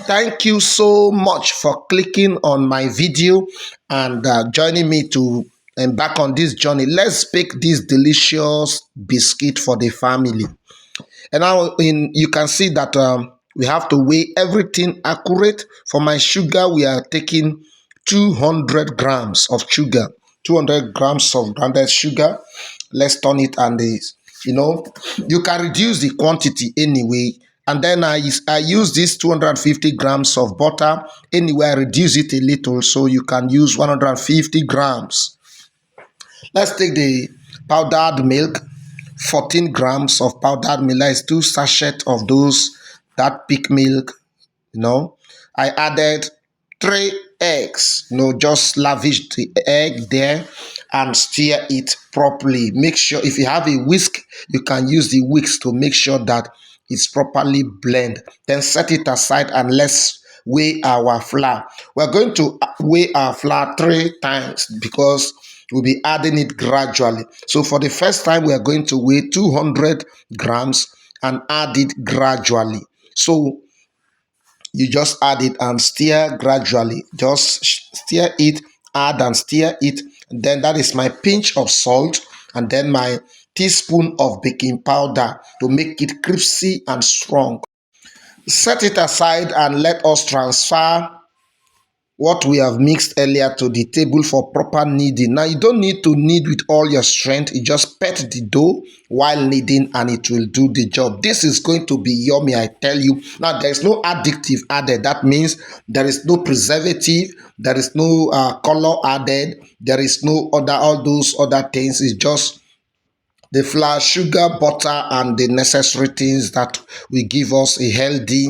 Thank you so much for clicking on my video and joining me to embark on this journey. Let's bake this delicious biscuit for the family. And now you can see that we have to weigh everything accurate. For my sugar, we are taking 200 grams of sugar, 200 grams of grounded sugar. Let's turn it, and you know you can reduce the quantity anyway. And then I use this 250 grams of butter. Anyway, I reduce it a little, so you can use 150 grams. Let's take the powdered milk, 14 grams of powdered milk. That is 2 sachets of that pig milk. I added 3 eggs. Just lavish the egg there and stir it properly. Make sure, if you have a whisk, you can use the whisk to make sure that it's properly blend. Then set it aside and let's weigh our flour. We're going to weigh our flour 3 times because we'll be adding it gradually. So for the first time, we are going to weigh 200 grams and add it gradually. So you just add it and stir gradually. Just stir it, add and stir it. Then that is my pinch of salt, and then my teaspoon of baking powder to make it crispy and strong. Set it aside and let us transfer what we have mixed earlier to the table for proper kneading. Now, you don't need to knead with all your strength. You just pet the dough while kneading and it will do the job. This is going to be yummy, I tell you. Now, there is no additive added. That means there is no preservative. There is no color added. There is no all those other things. It's just the flour, sugar, butter, and the necessary things that will give us a healthy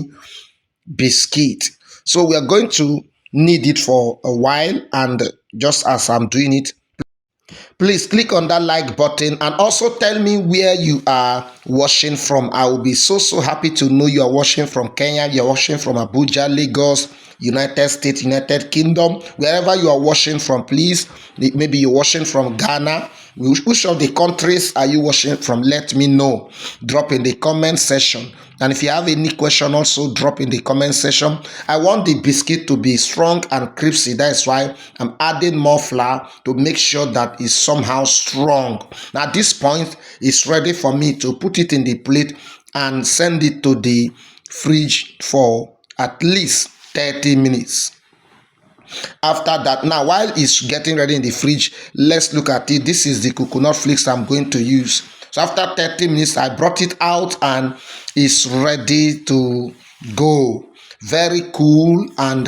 biscuit. So we are going to knead it for a while, and just as I'm doing it, please click on that like button and also tell me where you are watching from. I will be so happy to know you are watching from Kenya, you're watching from Abuja, Lagos, United States, United Kingdom, wherever you are watching from. Please, maybe you're watching from Ghana. Which of the countries are you watching from? Let me know. Drop in the comment section. And if you have any question, also drop in the comment section. I want the biscuit to be strong and crispy. That's why I'm adding more flour to make sure that it's somehow strong. Now at this point, it's ready for me to put it in the plate and send it to the fridge for at least 30 minutes. After that, now while it's getting ready in the fridge, let's look at it. This is the coconut flakes I'm going to use. So after 30 minutes, I brought it out and it's ready to go. Very cool, and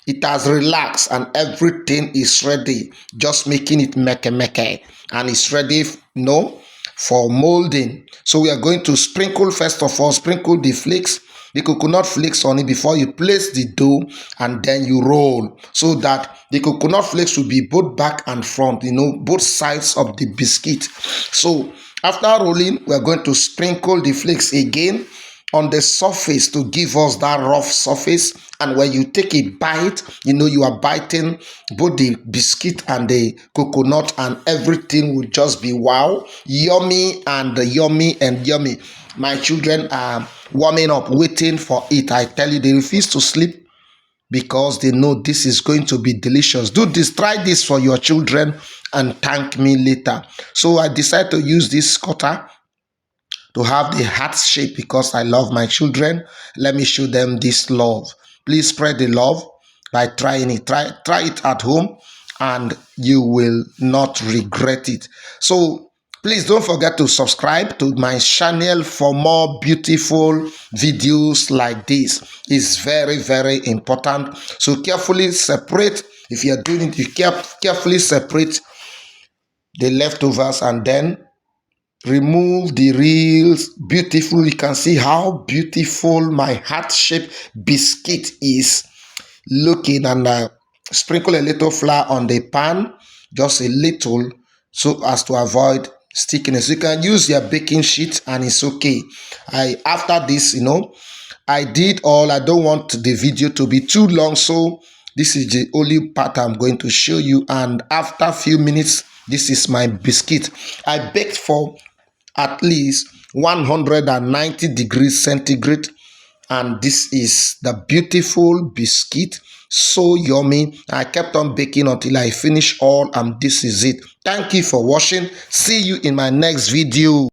it has relaxed and everything is ready. Just making it meke, and it's ready, for molding. So we are going to sprinkle, first of all, sprinkle the flakes, the coconut flakes on it before you place the dough, and then you roll so that the coconut flakes will be both back and front, both sides of the biscuit. So after rolling, we're going to sprinkle the flakes again on the surface to give us that rough surface. And when you take a bite, you are biting both the biscuit and the coconut, and everything will just be wow, yummy and yummy and yummy. My children are warming up, waiting for it. I tell you, they refuse to sleep because they know this is going to be delicious. Do this, try this for your children and thank me later. So I decided to use this cutter to have the heart shape because I love my children. Let me show them this love. Please spread the love by trying it. Try it at home and you will not regret it. So please don't forget to subscribe to my channel for more beautiful videos like this. It's very important. So carefully separate. If you are doing it, you carefully separate the leftovers and then remove the reels. Beautiful. You can see how beautiful my heart-shaped biscuit is looking, and sprinkle a little flour on the pan, just a little, so as to avoid stickiness. You can use your baking sheet and it's okay. After this, I did all. I don't want the video to be too long, so this is the only part I'm going to show you. And after a few minutes, this is my biscuit. I baked for at least 190 degrees centigrade And this is the beautiful biscuit, so yummy. I kept on baking until I finished all, and this is it. Thank you for watching. See you in my next video.